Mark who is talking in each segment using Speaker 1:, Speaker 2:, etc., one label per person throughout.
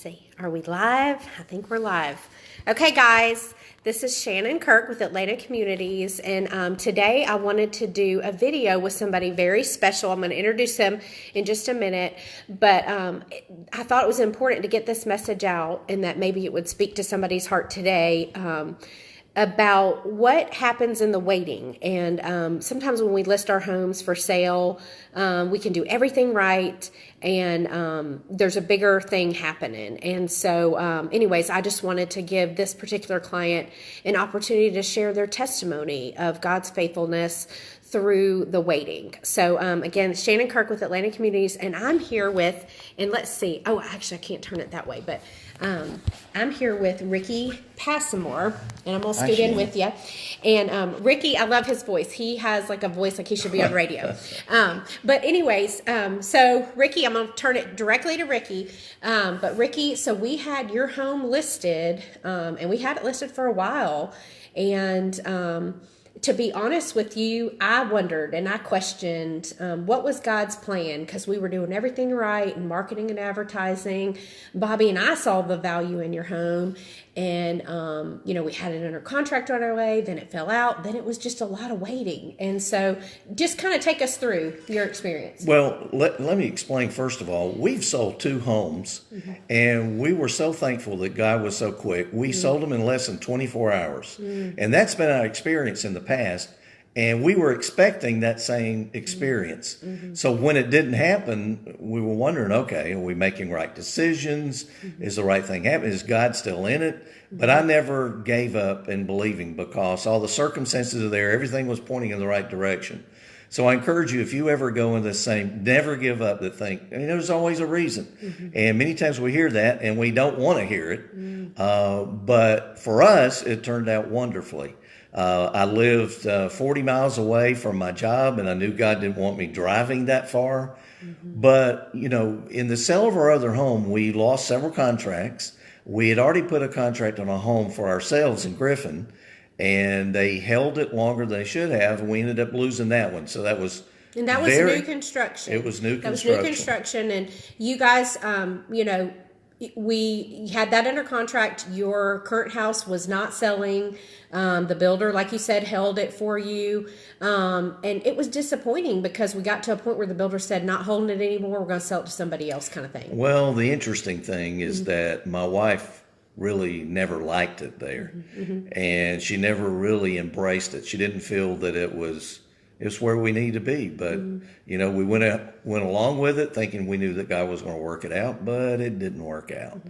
Speaker 1: see. Are we live? I think we're live. Okay, guys, this is Shannon Kirk with Atlanta Communities, and today I wanted to do a video with somebody very special. I'm going to introduce him in just a minute, but I thought it was important to get this message out and that maybe it would speak to somebody's heart today about what happens in the waiting. And sometimes when we list our homes for sale, we can do everything right, and there's a bigger thing happening. And so anyways, I just wanted to give this particular client an opportunity to share their testimony of God's faithfulness through the waiting. So again, Shannon Kirk with Atlanta Communities, and I'm here with, and let's see, oh, actually I can't turn it that way, but I'm here with Ricky Passmore, and I'm going to scoot in with you. And Ricky, I love his voice. He has like a voice like he should be on radio. But anyways, so Ricky, I'm going to turn it directly to Ricky. But Ricky, so we had your home listed, and we had it listed for a while. And to be honest with you, I wondered and I questioned what was God's plan, because we were doing everything right in marketing and advertising. Bobby and I saw the value in your home, and we had it under contract right away. Then it fell out. Then it was just a lot of waiting. And so just kind of take us through your experience.
Speaker 2: Well, let me explain. First of all, we've sold 2 homes, and we were so thankful that God was so quick. We sold them in less than 24 hours. And that's been our experience in the past. And we were expecting that same experience. So when it didn't happen, we were wondering, okay, are we making right decisions? Is the right thing happening? Is God still in it? But I never gave up in believing, because all the circumstances are there. Everything was pointing in the right direction. So I encourage you, if you ever go in the same, never give up, to think, there's always a reason. And many times we hear that and we don't want to hear it. But for us, it turned out wonderfully. I lived 40 miles away from my job, and I knew God didn't want me driving that far. But, in the sale of our other home, we lost several contracts. We had already put a contract on a home for ourselves in Griffin, and they held it longer than they should have, and we ended up losing that one. So that was
Speaker 1: And that was new construction.
Speaker 2: It was new construction.
Speaker 1: That was new construction, and you guys, we had that under contract. Your current house was not selling. The builder, like you said, held it for you. And it was disappointing, because we got to a point where the builder said, not holding it anymore, we're going to sell it to somebody else, kind of thing.
Speaker 2: Well, the interesting thing is that my wife really never liked it there. And she never really embraced it. She didn't feel that it's where we need to be. But, we went along with it thinking we knew that God was going to work it out, but it didn't work out.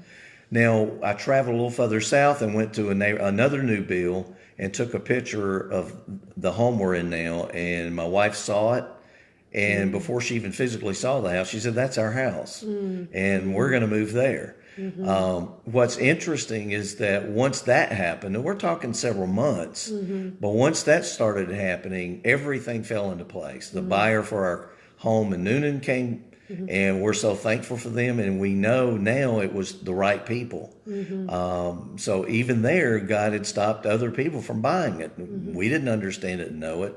Speaker 2: Now, I traveled a little further south and went to another new build and took a picture of the home we're in now, and my wife saw it. And before she even physically saw the house, she said, that's our house, and we're going to move there. What's interesting is that once that happened, and we're talking several months, but once that started happening, everything fell into place. The buyer for our home in Noonan came, and we're so thankful for them, and we know now it was the right people. So even there, God had stopped other people from buying it. We didn't understand it and know it,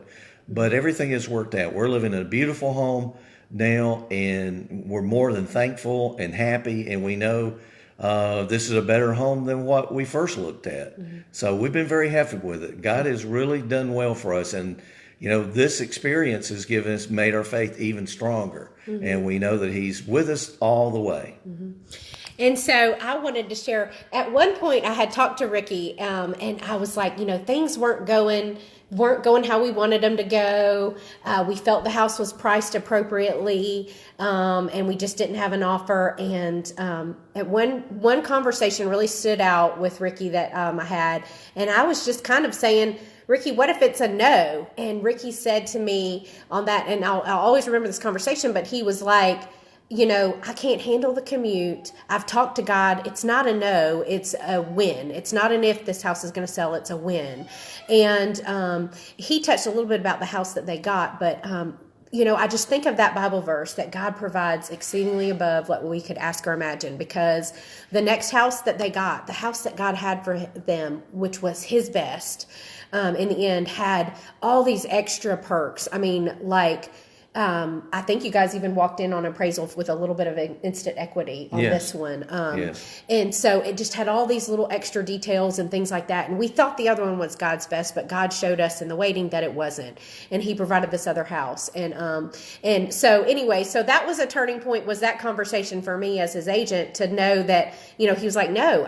Speaker 2: but everything has worked out. We're living in a beautiful home now, and we're more than thankful and happy, and we know this is a better home than what we first looked at. So we've been very happy with it. God has really done well for us, and this experience has made our faith even stronger, and we know that He's with us all the way.
Speaker 1: And so I wanted to share, at one point I had talked to Ricky, and I was like, things weren't going how we wanted them to go. We felt the house was priced appropriately, and we just didn't have an offer. And at one conversation really stood out with Ricky that I had, and I was just kind of saying, Ricky, what if it's a no? And Ricky said to me on that, and I'll always remember this conversation, but he was like, I can't handle the commute. I've talked to God. It's not a no. It's a win. It's not an if this house is going to sell. It's a win. And he touched a little bit about the house that they got, but I just think of that Bible verse that God provides exceedingly above what we could ask or imagine, because the next house that they got, the house that God had for them, which was His best, in the end, had all these extra perks. I mean, like I think you guys even walked in on appraisal with a little bit of instant equity on
Speaker 2: Yes.
Speaker 1: this one.
Speaker 2: Yes.
Speaker 1: And so it just had all these little extra details and things like that. And we thought the other one was God's best, but God showed us in the waiting that it wasn't. And he provided this other house. And so anyway, so that was a turning point, was that conversation for me as his agent, to know that, he was like, no,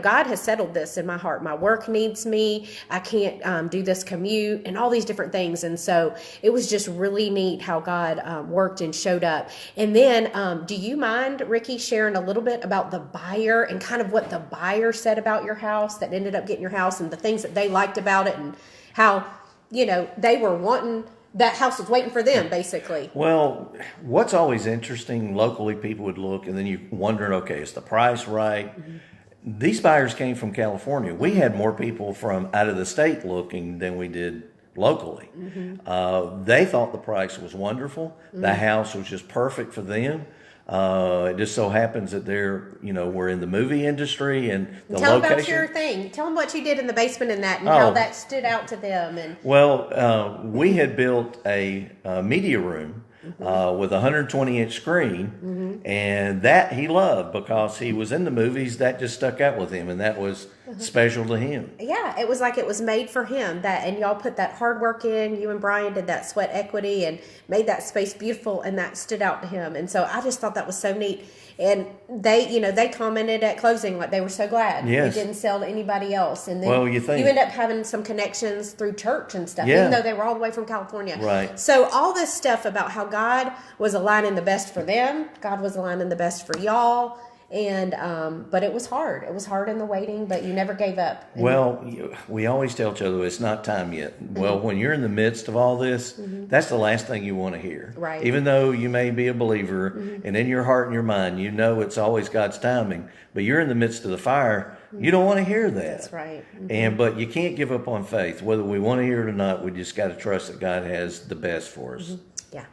Speaker 1: God has settled this in my heart. My work needs me. I can't do this commute and all these different things. And so it was just really neat how God worked and showed up. And then do you mind, Ricky, sharing a little bit about the buyer and kind of what the buyer said about your house that ended up getting your house, and the things that they liked about it, and how, they were wanting, that house was waiting for them, basically.
Speaker 2: Well, what's always interesting, locally people would look and then you wondering, okay, is the price right? Mm-hmm. These buyers came from California. We had more people from out of the state looking than we did locally. Mm-hmm. They thought the price was wonderful. Mm-hmm. The house was just perfect for them. It just so happens that we're in the movie industry, and the
Speaker 1: Tell
Speaker 2: location.
Speaker 1: Tell about your thing. Tell them what you did in the basement and that, and how that stood out to them. And
Speaker 2: we had built a media room with a 120-inch screen, and that he loved because he was in the movies. That just stuck out with him, and that was special to him.
Speaker 1: Yeah, it was like it was made for him. And y'all put that hard work in. You and Brian did that sweat equity and made that space beautiful, and that stood out to him. And so I just thought that was so neat. And they commented at closing like they were so glad
Speaker 2: Yes.
Speaker 1: it didn't sell to anybody else. And then
Speaker 2: you
Speaker 1: end up having some connections through church and stuff, even though they were all the way from California.
Speaker 2: Right.
Speaker 1: So all this stuff about how God was aligning the best for them, God was aligning the best for y'all. And but it was hard. It was hard in the waiting, but you never gave up.
Speaker 2: Well, we always tell each other it's not time yet. Well, when you're in the midst of all this, that's the last thing you want to hear.
Speaker 1: Right.
Speaker 2: Even though you may be a believer, and in your heart and your mind, it's always God's timing. But you're in the midst of the fire. You don't want to hear that.
Speaker 1: That's right.
Speaker 2: But you can't give up on faith. Whether we want to hear it or not, we just got to trust that God has the best for us.
Speaker 1: Yeah.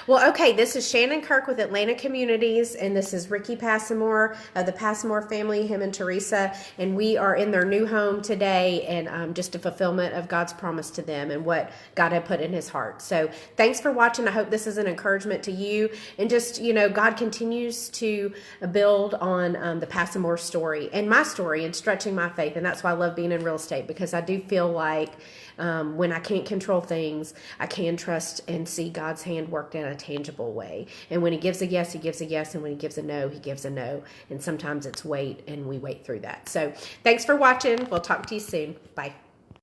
Speaker 1: Well, okay, this is Shannon Kirk with Atlanta Communities, and this is Ricky Passmore of the Passmore family, him and Teresa, and we are in their new home today, and just a fulfillment of God's promise to them and what God had put in his heart. So thanks for watching. I hope this is an encouragement to you, and just, God continues to build on the Passmore story and my story and stretching my faith, and that's why I love being in real estate, because I do feel like when I can't control things, I can trust and see God's hand worked in a tangible way. And when he gives a yes, he gives a yes. And when he gives a no, he gives a no. And sometimes it's wait, and we wait through that. So thanks for watching. We'll talk to you soon. Bye.